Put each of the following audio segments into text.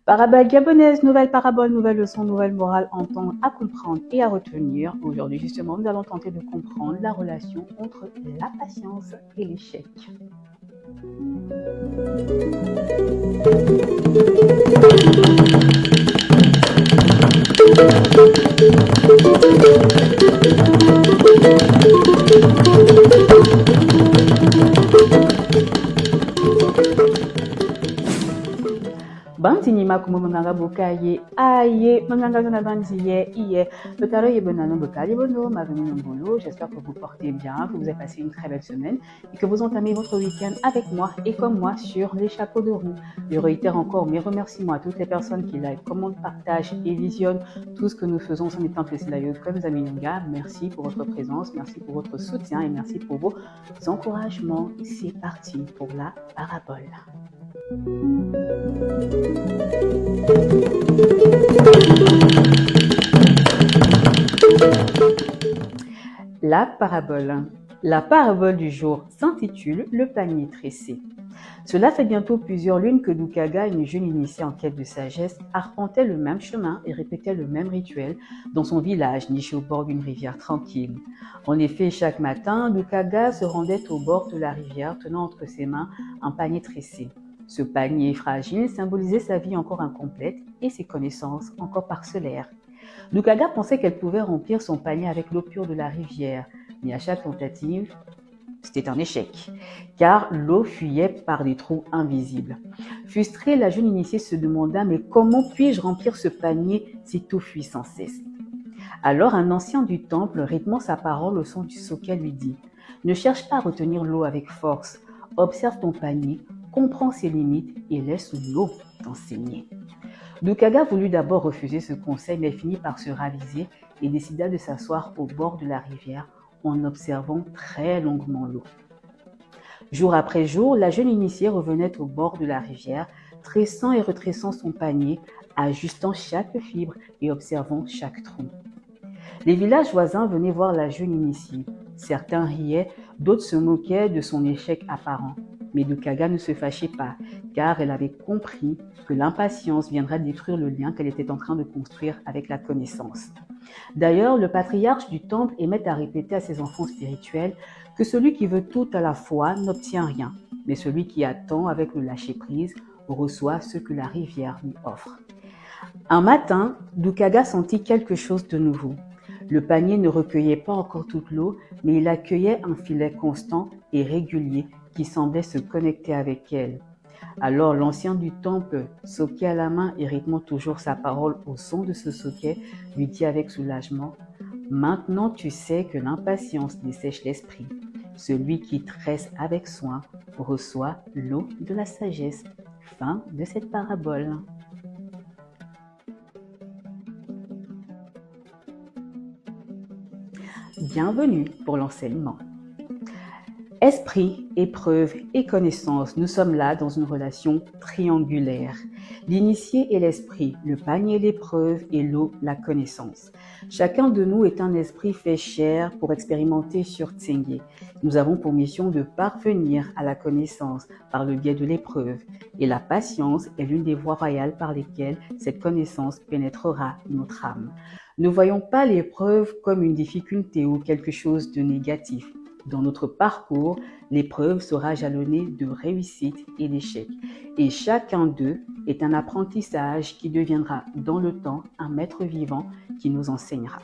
Parabole gabonaise, nouvelle parabole, nouvelle leçon, nouvelle morale, entendre, à comprendre et à retenir. Aujourd'hui, justement, nous allons tenter de comprendre la relation entre la patience et l'échec. Bantini makumo manganga bukaye aye manganga zona bandiye iye bekaro yebonano bekali bono maveni nombolo. J'espère que vous portez bien, que vous avez passé une très belle semaine et que vous entamez votre week-end avec moi et comme moi sur les chapeaux de roue. Je réitère encore mes remerciements à toutes les personnes qui like, commentent, partagent et visionnent tout ce que nous faisons sans étant laïeux comme Zami Nunga. Merci pour votre présence, merci pour votre soutien et merci pour vos encouragements. C'est parti pour la parabole. La parabole. La parabole du jour s'intitule Le panier tressé. Cela fait bientôt plusieurs lunes que Dukaga, une jeune initiée en quête de sagesse, arpentait le même chemin et répétait le même rituel dans son village niché au bord d'une rivière tranquille. En effet, chaque matin, Dukaga se rendait au bord de la rivière tenant entre ses mains un panier tressé. Ce panier fragile symbolisait sa vie encore incomplète et ses connaissances encore parcellaires. Dukaga pensait qu'elle pouvait remplir son panier avec l'eau pure de la rivière, mais à chaque tentative, c'était un échec, car l'eau fuyait par des trous invisibles. Frustrée, la jeune initiée se demanda « Mais comment puis-je remplir ce panier si tout fuit sans cesse ?» Alors un ancien du temple, rythmant sa parole au son du socket, lui dit « Ne cherche pas à retenir l'eau avec force, observe ton panier, comprends ses limites et laisse l'eau t'enseigner. » Dukaga voulut d'abord refuser ce conseil, mais finit par se raviser et décida de s'asseoir au bord de la rivière en observant très longuement l'eau. Jour après jour, la jeune initiée revenait au bord de la rivière, tressant et retressant son panier, ajustant chaque fibre et observant chaque tronc. Les villages voisins venaient voir la jeune initiée. Certains riaient, d'autres se moquaient de son échec apparent. Mais Dukaga ne se fâchait pas, car elle avait compris que l'impatience viendrait détruire le lien qu'elle était en train de construire avec la connaissance. D'ailleurs, le patriarche du temple aimait à répéter à ses enfants spirituels que celui qui veut tout à la fois n'obtient rien, mais celui qui attend avec le lâcher-prise reçoit ce que la rivière lui offre. Un matin, Dukaga sentit quelque chose de nouveau. Le panier ne recueillait pas encore toute l'eau, mais il accueillait un filet constant et régulier qui semblait se connecter avec elle. Alors l'ancien du temple, socket à la main et rythmant toujours sa parole au son de ce socket, lui dit avec soulagement « Maintenant tu sais que l'impatience dessèche l'esprit. Celui qui tresse avec soin reçoit l'eau de la sagesse. » Fin de cette parabole. Bienvenue pour l'enseignement. Esprit, épreuve et connaissance, nous sommes là dans une relation triangulaire. L'initié est l'esprit, le panier l'épreuve et l'eau la connaissance. Chacun de nous est un esprit fait chair pour expérimenter sur Tsenge. Nous avons pour mission de parvenir à la connaissance par le biais de l'épreuve et la patience est l'une des voies royales par lesquelles cette connaissance pénétrera notre âme. Ne voyons pas l'épreuve comme une difficulté ou quelque chose de négatif. Dans notre parcours, l'épreuve sera jalonnée de réussite et d'échecs. Et chacun d'eux est un apprentissage qui deviendra dans le temps un maître vivant qui nous enseignera.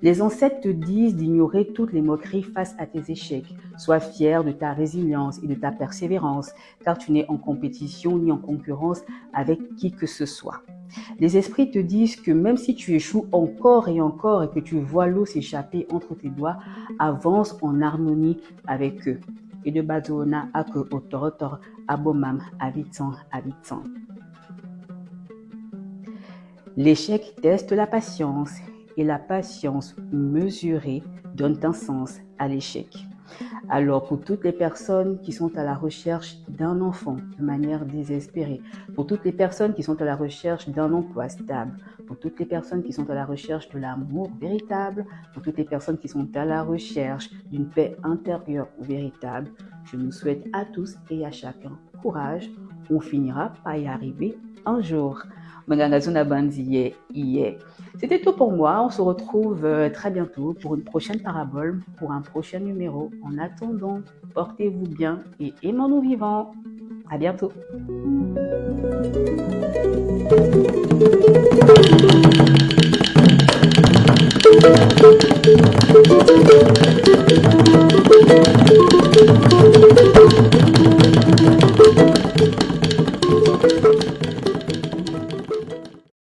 Les ancêtres te disent d'ignorer toutes les moqueries face à tes échecs. Sois fier de ta résilience et de ta persévérance, car tu n'es en compétition ni en concurrence avec qui que ce soit. Les esprits te disent que même si tu échoues encore et encore et que tu vois l'eau s'échapper entre tes doigts, avance en harmonie avec eux. Et de Bazona à que Otorotor, Abomam, habitant. L'échec teste la patience et la patience mesurée donne un sens à l'échec. Alors pour toutes les personnes qui sont à la recherche d'un enfant de manière désespérée, pour toutes les personnes qui sont à la recherche d'un emploi stable, pour toutes les personnes qui sont à la recherche de l'amour véritable, pour toutes les personnes qui sont à la recherche d'une paix intérieure véritable, je nous souhaite à tous et à chacun courage, on finira par y arriver un jour. Mangangazuna Bandi hier. C'était tout pour moi. On se retrouve très bientôt pour une prochaine parabole, pour un prochain numéro. En attendant, portez-vous bien et aimons-nous vivants. À bientôt.